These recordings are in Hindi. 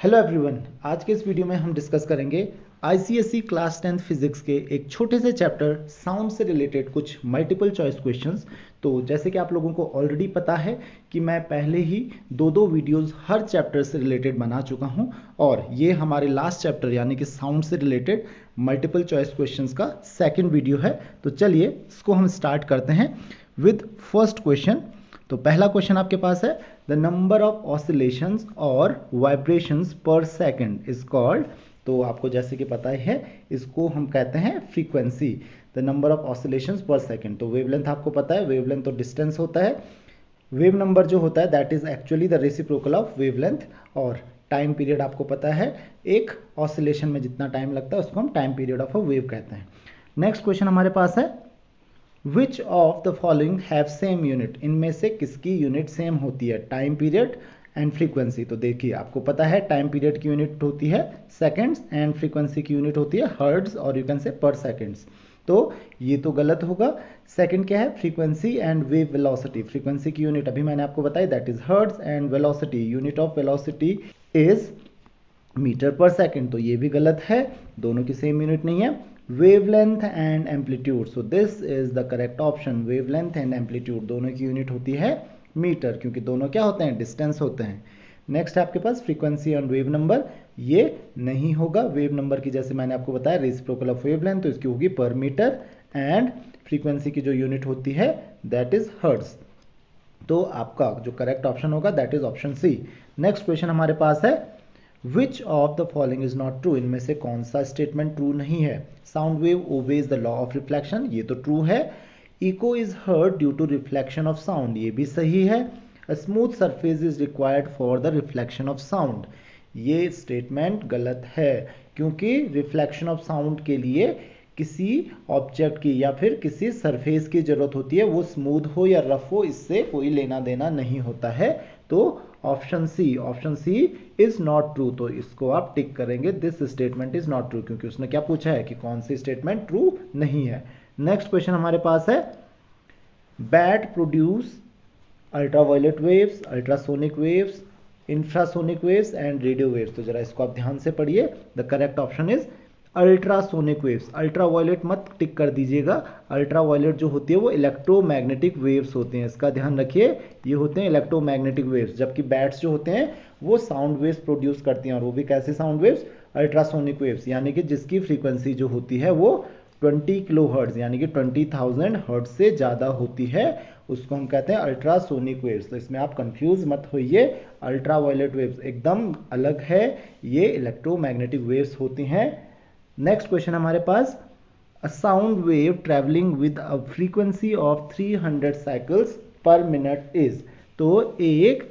हेलो एवरीवन, आज के इस वीडियो में हम डिस्कस करेंगे आईसीएसई क्लास 10th फिजिक्स के एक छोटे से चैप्टर साउंड से रिलेटेड कुछ मल्टीपल चॉइस क्वेश्चंस। तो जैसे कि आप लोगों को ऑलरेडी पता है कि मैं पहले ही दो वीडियोस हर चैप्टर से रिलेटेड बना चुका हूं और ये हमारे लास्ट चैप्टर यानी कि साउंड से रिलेटेड मल्टीपल चॉइस क्वेश्चंस का सेकेंड वीडियो है। तो चलिए इसको हम स्टार्ट करते हैं विद फर्स्ट क्वेश्चन। तो पहला क्वेश्चन आपके पास है, द नंबर ऑफ ऑसिलेशंस और वाइब्रेशंस पर सेकंड इज कॉल्ड। तो आपको जैसे कि पता है इसको हम कहते हैं frequency. The number of oscillations पर सेकंड, तो वेवलेंथ आपको पता है, वेवलेंथ तो डिस्टेंस होता है, वेव नंबर जो होता है that is actually the reciprocal of wavelength, और टाइम पीरियड आपको पता है, एक ऑसिलेशन में जितना टाइम लगता है उसको हम time period of a wave कहते हैं। नेक्स्ट क्वेश्चन हमारे पास है, which of the following have same unit, इनमें से किसकी यूनिट सेम होती है, टाइम पीरियड एंड फ्रीक्वेंसी। तो देखिए आपको पता है टाइम पीरियड की यूनिट होती है सेकंड्स एंड फ्रीक्वेंसी की यूनिट होती है हर्ट्ज और यू कैन से पर सेकंड्स। तो ये तो गलत होगा। सेकंड क्या है, frequency and wave velocity. Frequency की यूनिट अभी मैंने आपको बताई that is hertz and velocity, unit of velocity is metre per second. तो ये भी गलत है, दोनों की सेम यूनिट नहीं है। Wavelength and amplitude, so this is the correct option. Wavelength and amplitude दोनों की यूनिट होती है मीटर, क्योंकि दोनों क्या होते हैं, डिस्टेंस होते हैं। नेक्स्ट है आपके पास फ्रीक्वेंसी एंड वेव नंबर, ये नहीं होगा। वेव नंबर की जैसे मैंने आपको बताया रेसिप्रोकल ऑफ वेवलेंथ, तो इसकी होगी पर मीटर, एंड फ्रीक्वेंसी की जो यूनिट होती है दैट इज हर्ट्ज। तो आपका जो करेक्ट ऑप्शन होगा that is option C. Next question हमारे पास है, which of the following is not true, इनमें से कौन सा स्टेटमेंट ट्रू नहीं है। Sound wave obeys the law of reflection, ये तो ट्रू है। Echo is heard due to reflection of sound, ये भी सही है। A smooth surface is required for the reflection of sound, ये स्टेटमेंट गलत है, क्योंकि रिफ्लेक्शन ऑफ साउंड के लिए किसी ऑब्जेक्ट की या फिर किसी सरफेस की जरूरत होती है, वो स्मूथ हो या रफ हो इससे कोई लेना देना नहीं होता है। तो option C is not true, तो इसको आप टिक करेंगे, this statement is not true, क्योंकि उसने क्या पूछा है कि कौन सी स्टेटमेंट ट्रू नहीं है। नेक्स्ट क्वेश्चन हमारे पास है, bat produce ultraviolet waves, ultrasonic waves, infrasonic waves and radio waves. तो जरा इसको आप ध्यान से पढ़िए, the correct option is ultrasonic waves. Ultraviolet मत टिक कर दीजिएगा, अल्ट्रावायलेट जो होती है वो इलेक्ट्रोमैग्नेटिक वेव्स होते हैं, इसका ध्यान रखिए, ये होते हैं इलेक्ट्रोमैग्नेटिक वेव्स, जबकि बैट्स जो होते हैं वो साउंड वेव्स प्रोड्यूस करती हैं, और वो भी कैसे साउंड वेव्स, अल्ट्रासोनिक वेव्स, यानी कि जिसकी फ्रीक्वेंसी जो होती है वो 20 किलो हर्ट्ज यानी कि 20,000 हर्ट्ज से ज़्यादा होती है, उसको हम कहते हैं अल्ट्रासोनिक वेव्स। तो इसमें आप कंफ्यूज मत होइए, अल्ट्रावायलेट वेव्स एकदम अलग है, ये इलेक्ट्रोमैग्नेटिक वेव्स होती हैं। नेक्स्ट क्वेश्चन हमारे पास, a sound wave travelling with a frequency of 300 cycles per minute is. तो एक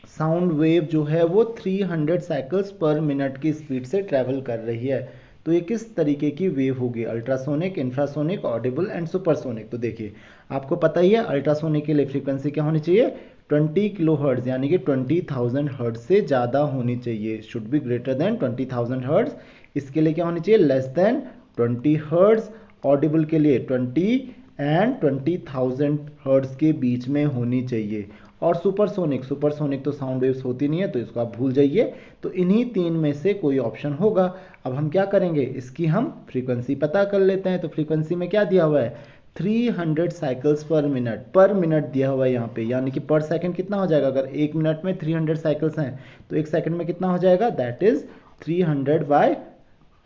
साउंड वेव जो है वो 300 साइकिल्स पर मिनट की स्पीड से ट्रेवल कर रही है, तो ये किस तरीके की वेव होगी, ultrasonic, infrasonic, Audible and supersonic. तो देखिए आपको पता ही है अल्ट्रासोनिक के लिए फ्रीक्वेंसी क्या होनी चाहिए, 20 किलो हर्ट्ज यानी कि 20,000 हर्ट्ज से ज़्यादा होनी चाहिए, should be greater than 20,000 hertz. इसके लिए क्या होनी चाहिए, लेस देन 20 हर्ट्ज। ऑडिबल के लिए 20 एंड 20,000 हर्ट्ज के बीच में होनी चाहिए। और सुपरसोनिक तो साउंड वेव्स होती नहीं है, तो इसको आप भूल जाइए। तो इन्हीं तीन में से कोई ऑप्शन होगा। अब हम क्या करेंगे, इसकी हम फ्रीक्वेंसी पता कर लेते हैं। तो फ्रीक्वेंसी में क्या दिया हुआ है, 300 साइकिल्स पर मिनट दिया हुआ है यहाँ पे, यानी कि पर सेकंड कितना हो जाएगा, अगर एक मिनट में 300 साइकिल्स हैं तो एक सेकंड में कितना हो जाएगा, दैट इज 300 बाय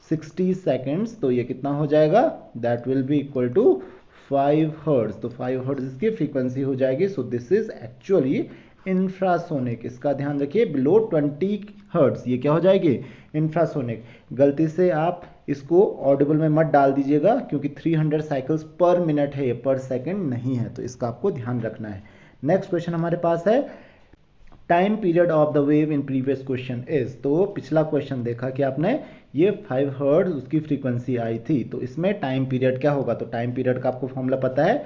60 सेकेंड्स। तो ये कितना हो जाएगा, that will be equal to 5 hertz. तो 5 हर्ट्ज इसकी फ्रीक्वेंसी हो जाएगी। So this is actually infrasonic, इसका ध्यान रखिए, बिलो 20 हर्ट्ज ये क्या हो जाएगी, इंफ्रासोनिक। गलती से आप इसको ऑडिबल में मत डाल दीजिएगा, क्योंकि 300 साइकिल्स पर मिनट है, ये पर सेकंड नहीं है, तो इसका आपको ध्यान रखना है। नेक्स्ट क्वेश्चन हमारे पास है, time period of the wave in previous question is. तो पिछला क्वेश्चन देखा कि आपने, ये 5 हर्ट्ज उसकी फ्रीक्वेंसी आई थी, तो इसमें टाइम पीरियड क्या होगा, तो टाइम पीरियड का आपको फॉर्मूला पता है,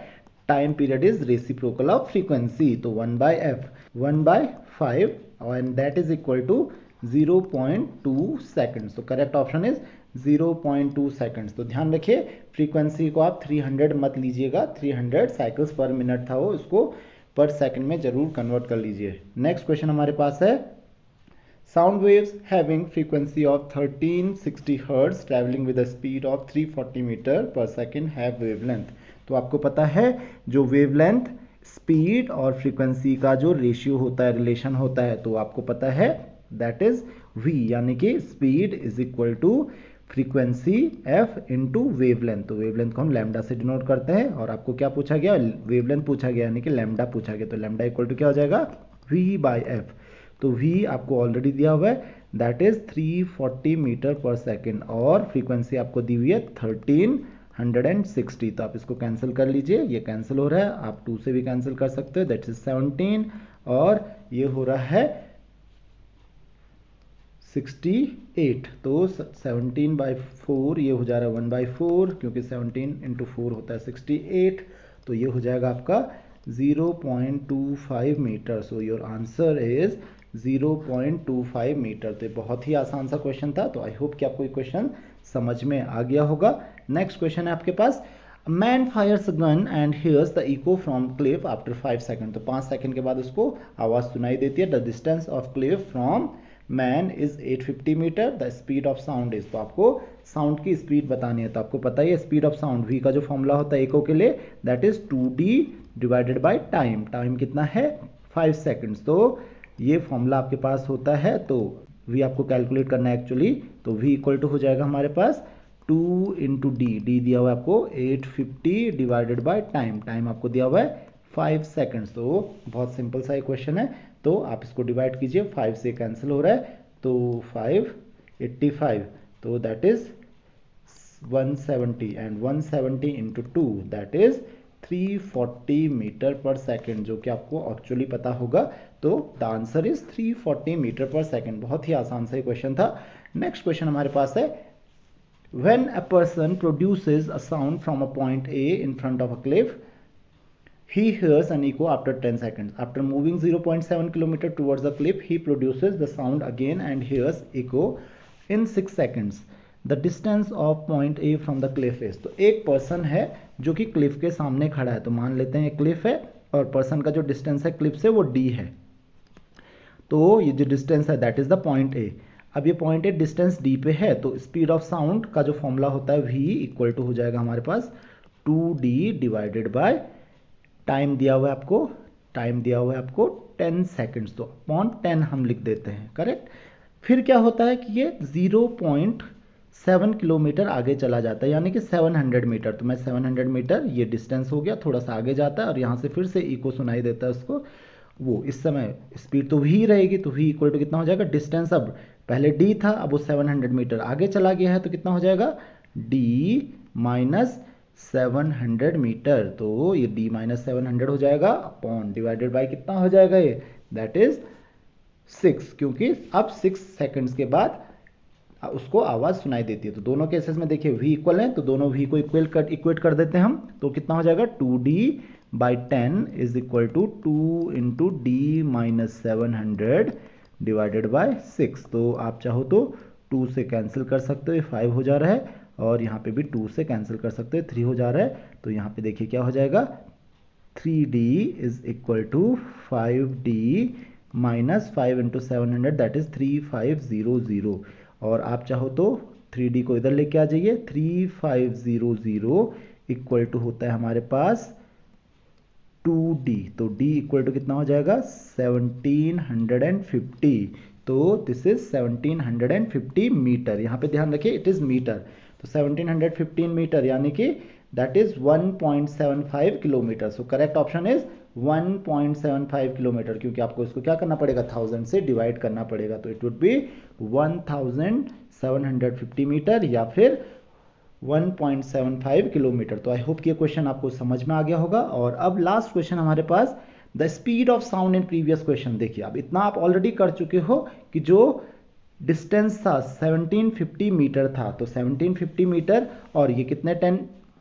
time period is reciprocal of frequency, तो 1/f, 1/5 and that is equal to 0.2 seconds. तो करेक्ट ऑप्शन इज 0.2 सेकंड्स। तो ध्यान रखिए फ्रीक्वेंसी को आप 300 मत लीजिएगा, 300 साइकिल्स पर मिनट था वो, उसको पर सेकंड में जरूर कन्वर्ट कर लीजिए। नेक्स्ट क्वेश्चन हमारे पास है, Sound waves having frequency of 1360 Hz traveling with a speed of 340 metre per second have wavelength। तो आपको पता है जो वेवलेंथ स्पीड और फ्रीक्वेंसी का जो रेशियो होता है, रिलेशन होता है, तो आपको पता है दैट इज v, यानी कि speed is equal to frequency f into wavelength. तो वेवलेंथ को हम लैम्डा से डिनोट करते हैं और आपको क्या पूछा गया, वेवलेंथ पूछा गया यानी कि लैम्डा पूछा गया। तो लैम्डा इक्वल टू क्या हो जाएगा, v बाई एफ। तो v आपको ऑलरेडी दिया हुआ है that is 340 metre per second और फ्रीक्वेंसी आपको दी हुई है 1360। तो आप इसको कैंसिल कर लीजिए, ये कैंसिल हो रहा है, आप 2 से भी कैंसिल कर सकते हो दैट इज 17 और ये हो रहा है 68। तो 17/4 ये हो जा रहा है 1/4 क्योंकि 17 इंटू 4 होता है 68। तो ये हो जाएगा आपका 0.25 metre. So your answer is 0.25 metre. तो बहुत ही आसान सा क्वेश्चन था। तो आई होप कि आपको ये क्वेश्चन समझ में आ गया होगा। नेक्स्ट क्वेश्चन है आपके पास, man fires gun and hears the echo from cliff after 5 second. तो 5 सेकंड के बाद उसको आवाज सुनाई देती है। The distance of cliff from man is 850 metre, the speed of sound is. तो आपको साउंड की स्पीड बतानी है। तो आपको पता ही है स्पीड ऑफ साउंड v का जो फॉर्मूला होता है इको के लिए that is 2d divided by time. Time कितना है 5 सेकंड्स। तो ये फॉर्मूला आपके पास होता है। तो v आपको कैलकुलेट करना है एक्चुअली। तो v इक्वल टू हो जाएगा हमारे पास 2 इंटू डी, डी दिया हुआ है आपको 850 डिवाइडेड बाय टाइम। टाइम आपको दिया हुआ है 5 सेकंड्स। तो बहुत सिंपल सा क्वेश्चन है। तो आप इसको डिवाइड कीजिए, 5 से कैंसिल हो रहा है तो 585 तो that is 170 and 170 into 2 that is 340 metre per second, जो कि आपको एक्चुअली पता होगा। तो the answer is 340 metre per second. बहुत ही आसान सा क्वेश्चन था। नेक्स्ट क्वेश्चन हमारे पास है, when a person produces a sound from a point A in front of a cliff, he hears an echo after 10 seconds. After moving 0.7 km towards the cliff, he produces the sound again and hears echo in 6 seconds. The distance of point A from the cliff is। तो एक पर्सन है जो कि क्लिफ के सामने खड़ा है। तो मान लेते हैं क्लिफ है और पर्सन का जो डिस्टेंस है क्लिफ से वो d है। तो ये जो डिस्टेंस है that is the point A। अब ये पॉइंट ए डिस्टेंस d पे है तो स्पीड ऑफ साउंड का जो फॉर्मूला होता है v इक्वल टू हो जाएगा हमारे पास 2d डिवाइडेड बाय टाइम दिया हुआ है आपको, टाइम दिया हुआ है आपको 10 सेकंड्स। तो अपॉन 10 हम लिख देते हैं, करेक्ट। फिर क्या होता है कि ये 0.7 किलोमीटर आगे चला जाता है यानी कि 700 मीटर। तो मैं 700 मीटर ये डिस्टेंस हो गया, थोड़ा सा आगे जाता है और यहाँ से फिर से इको सुनाई देता है उसको। वो इस समय स्पीड तो v रहेगी तो v इक्वल टू कितना हो जाएगा, डिस्टेंस अब पहले d था अब वो 700 मीटर आगे चला गया है तो कितना हो जाएगा d माइनस 700 मीटर। तो ये d माइनस 700 हो जाएगा अपॉन डिवाइडेड बाय कितना हो जाएगा ये दैट इज 6, क्योंकि अब 6 सेकंड्स के बाद उसको आवाज सुनाई देती है। तो दोनों केसेस में देखिए v इक्वल है तो दोनों v को इक्वेट कर देते हैं हम। तो कितना हो जाएगा 2d by 10 is equal to 2 into d minus 700 divided by 6। तो आप चाहो तो 2 से कैंसिल कर सकते हो, 5 हो जा रहा है और यहाँ पे भी 2 से कैंसिल कर सकते हो, 3 हो जा रहा है। तो यहाँ पे देखिए क्या हो जाएगा 3d is equal to 5d minus 5 into 700 that is 3500। और आप चाहो तो 3d को इधर लेके आ जाइए, 3500 इक्वल टू होता है हमारे पास 2d। तो d इक्वल टू कितना हो जाएगा 1750। तो दिस इज 1750 मीटर। यहाँ पे ध्यान रखिए इट इज मीटर। तो 1715 मीटर यानी कि that is 1.75 kilometre. So correct option is 1.75 kilometre, क्योंकि आपको इसको क्या करना पड़ेगा 1000 से डिवाइड करना पड़ेगा। तो इट वुड बी 1750 मीटर या फिर 1.75 किलोमीटर। तो आई होप कि ये क्वेश्चन आपको समझ में आ गया होगा। और अब लास्ट क्वेश्चन हमारे पास, the speed of sound in previous question. देखिए अब इतना आप ऑलरेडी कर चुके हो कि जो डिस्टेंस था 1750 मीटर था, तो 1750 मीटर और ये कितने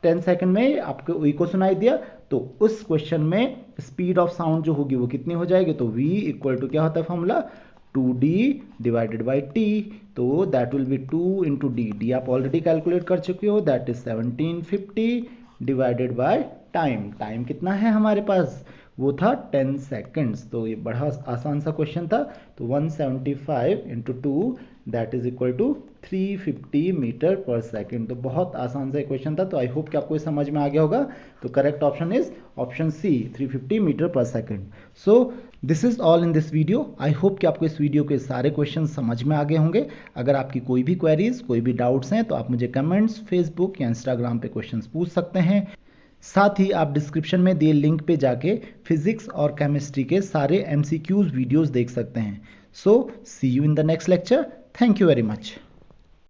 10 सेकंड में आपको इको सुनाई दिया। तो उस क्वेश्चन में स्पीड ऑफ साउंड जो होगी वो कितनी हो जाएगी, तो v इक्वल टू क्या होता है formula 2d divided by t। तो that will B 2 into D, D आप ऑलरेडी कैलकुलेट कर चुके हो that is 1750 divided by time. Time कितना है हमारे पास वो था 10 सेकेंड्स। तो ये बड़ा आसान सा क्वेश्चन था। तो 175 into 2 that is equal to 350 metre per second. तो बहुत आसान सा क्वेश्चन था। तो आई होप कि आपको ये समझ में आ गया होगा। तो correct option is option C, 350 metre per second. So this is all in this video. I hope कि आपको इस वीडियो के सारे क्वेश्चन समझ में आ गए होंगे। अगर आपकी कोई भी क्वेरीज, कोई भी डाउट्स हैं तो आप मुझे कमेंट्स, फेसबुक या इंस्टाग्राम पे क्वेश्चंस पूछ सकते हैं। साथ ही आप डिस्क्रिप्शन में दिए लिंक पे जाके फिजिक्स और केमिस्ट्री के सारे MCQs वीडियोस देख सकते हैं। So see you in the next lecture. Thank you very much.